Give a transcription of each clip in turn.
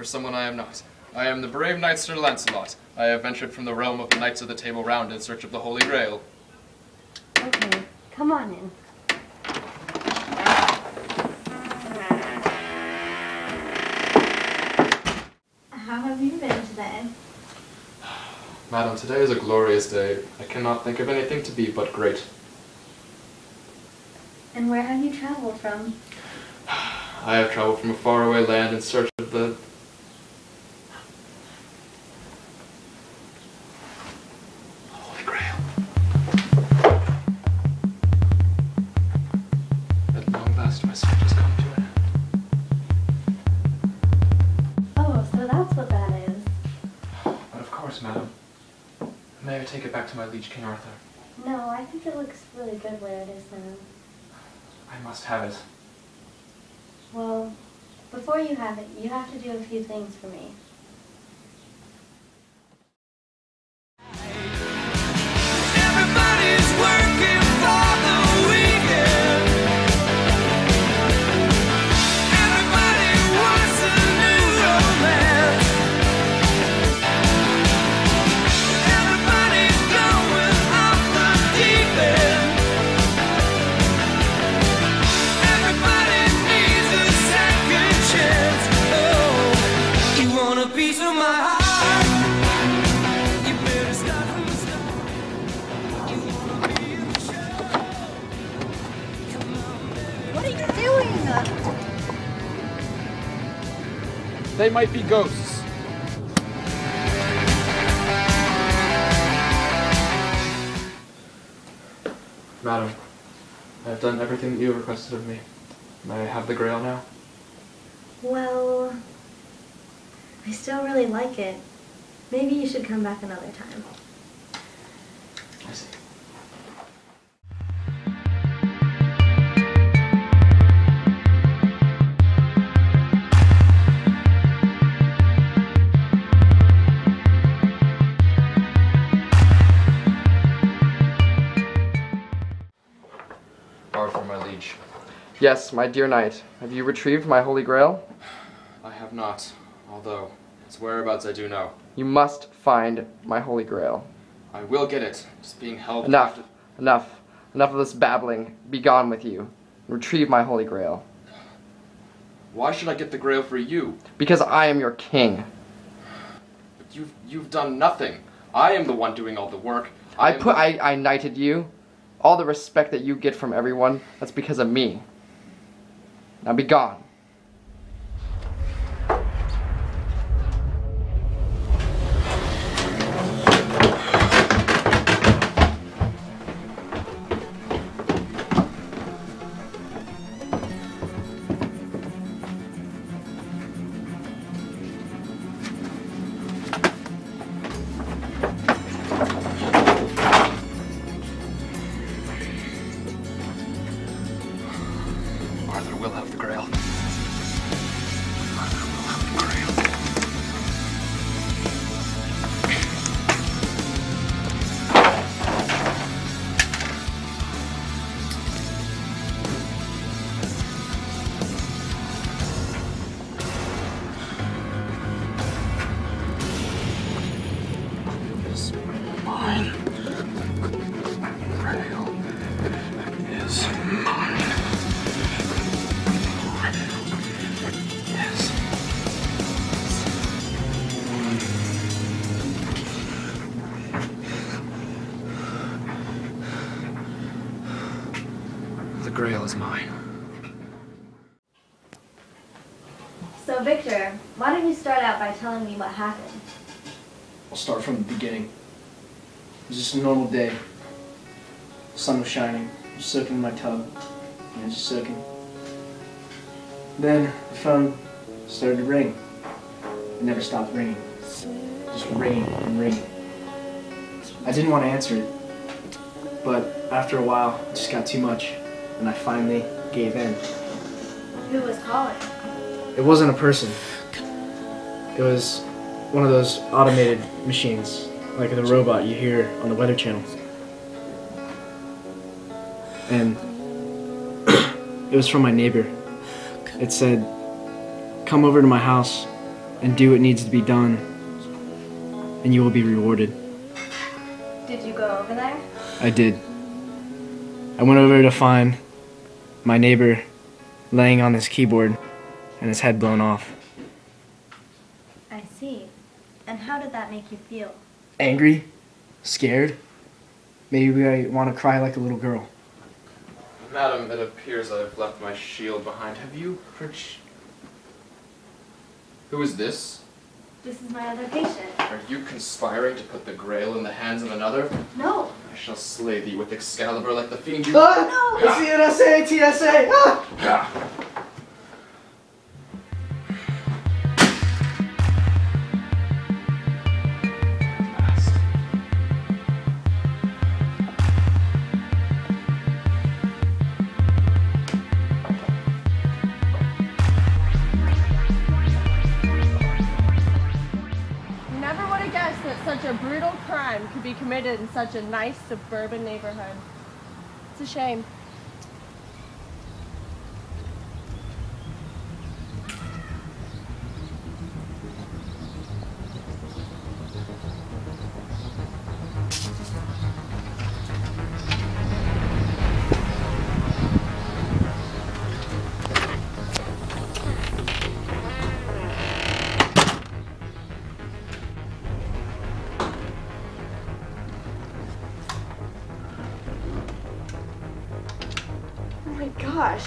someone I am not. I am the brave knight Sir Lancelot. I have ventured from the realm of the Knights of the Table Round in search of the Holy Grail. Okay, come on in. How have you been today? Madam, today is a glorious day. I cannot think of anything to be but great. And where have you traveled from? I have traveled from a faraway land in search of the... Holy Grail. At long last, my search has come to an end. Oh, so that's what that is. But of course, madam. May I take it back to my liege, King Arthur? No, I think it looks really good where it is now. I must have it. Well, before you have it, you have to do a few things for me. Everybody's working for the weekend. Everybody wants a new romance. Everybody's going off the deep end. Everybody needs a second chance. Oh, you want a piece of my heart? You better start from the start. You wanna be in the show? What are you doing? They might be ghosts. Madam, I have done everything that you have requested of me. May I have the Grail now? Well, I still really like it. Maybe you should come back another time. I see. Arthur, my liege. Yes, my dear knight. Have you retrieved my Holy Grail? I have not, although its whereabouts I do know. You must find my Holy Grail. I will get it. It's being held. Enough. Enough. Enough of this babbling. Be gone with you. Retrieve my Holy Grail. Why should I get the Grail for you? Because I am your king. But you've done nothing. I am the one doing all the work. I knighted you. All the respect that you get from everyone, that's because of me. Now be gone. Arthur will have the Grail. Arthur will have the Grail. Is mine. Grail is mine. The Grail is mine. So, Victor, why don't you start out by telling me what happened? I'll start from the beginning. It was just a normal day. The sun was shining. I was soaking in my tub. I was just soaking. Then the phone started to ring. It never stopped ringing. Just ringing and ringing. I didn't want to answer it, but after a while, it just got too much, and I finally gave in. Who was calling? It wasn't a person. It was one of those automated machines, like the robot you hear on the Weather Channel. And it was from my neighbor. It said, "Come over to my house. and do what needs to be done, and you will be rewarded. Did you go over there? I did. I went over to find my neighbor laying on his keyboard and his head blown off. I see. And how did that make you feel? Angry? Scared? Maybe I want to cry like a little girl. Madam, it appears I've left my shield behind. Have you Who is this? This is my other patient. Are you conspiring to put the Grail in the hands of another? No. I shall slay thee with Excalibur like the fiend you... Ah! No! CNSA! TSA! Ah! Never would have guessed that such a brutal crime could be committed in such a nice suburban neighborhood. It's a shame. Oh my gosh.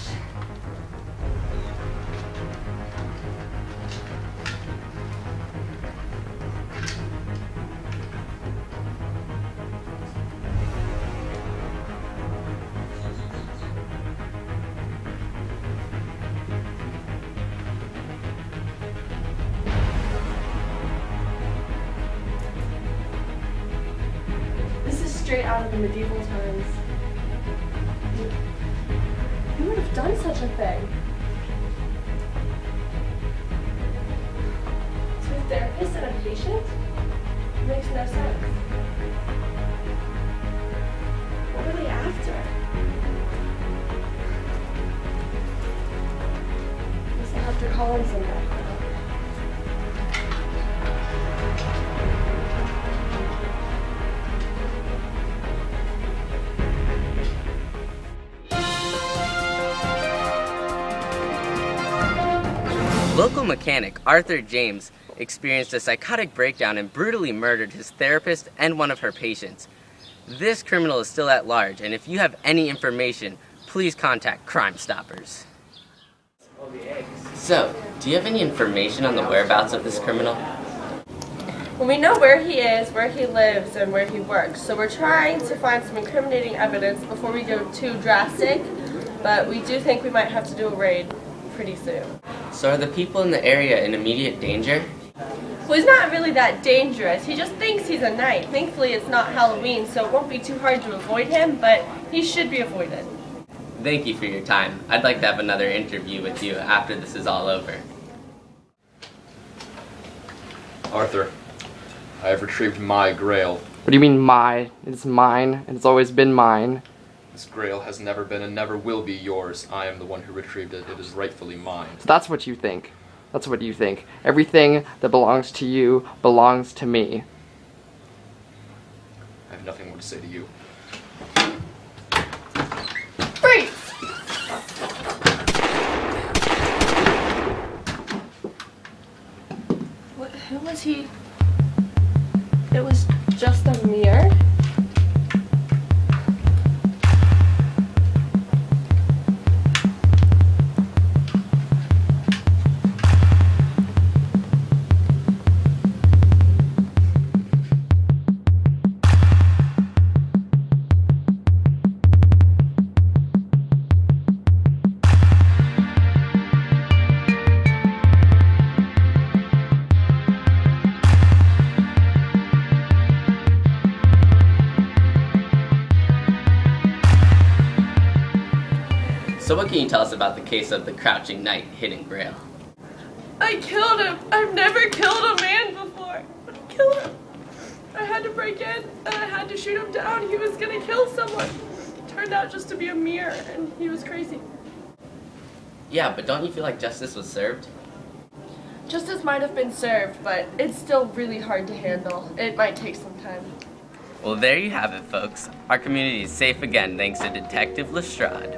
This is straight out of the medieval times. Who would have done such a thing? To a therapist and a patient? It makes no sense. What were they after? I guess I'll have to call in some background. Local mechanic Arthur James experienced a psychotic breakdown and brutally murdered his therapist and one of her patients. This criminal is still at large, and if you have any information, please contact Crime Stoppers. So, do you have any information on the whereabouts of this criminal? Well, we know where he is, where he lives, and where he works, so we're trying to find some incriminating evidence before we go too drastic, but we do think we might have to do a raid pretty soon. So are the people in the area in immediate danger? Well, he's not really that dangerous. He just thinks he's a knight. Thankfully, it's not Halloween, so it won't be too hard to avoid him, but he should be avoided. Thank you for your time. I'd like to have another interview with you after this is all over. Arthur, I have retrieved my Grail. What do you mean my? It's mine, and it's always been mine. This Grail has never been and never will be yours. I am the one who retrieved it. It is rightfully mine. So that's what you think. That's what you think. Everything that belongs to you belongs to me. I have nothing more to say to you. Freeze! Who was he? It was just a mirror? So what can you tell us about the case of the Crouching Knight Hidden Grail? I killed him! I've never killed a man before! Kill him! I had to break in and I had to shoot him down. He was gonna kill someone. It turned out just to be a mirror and he was crazy. Yeah, but don't you feel like justice was served? Justice might have been served, but it's still really hard to handle. It might take some time. Well, there you have it, folks. Our community is safe again thanks to Detective Lestrade.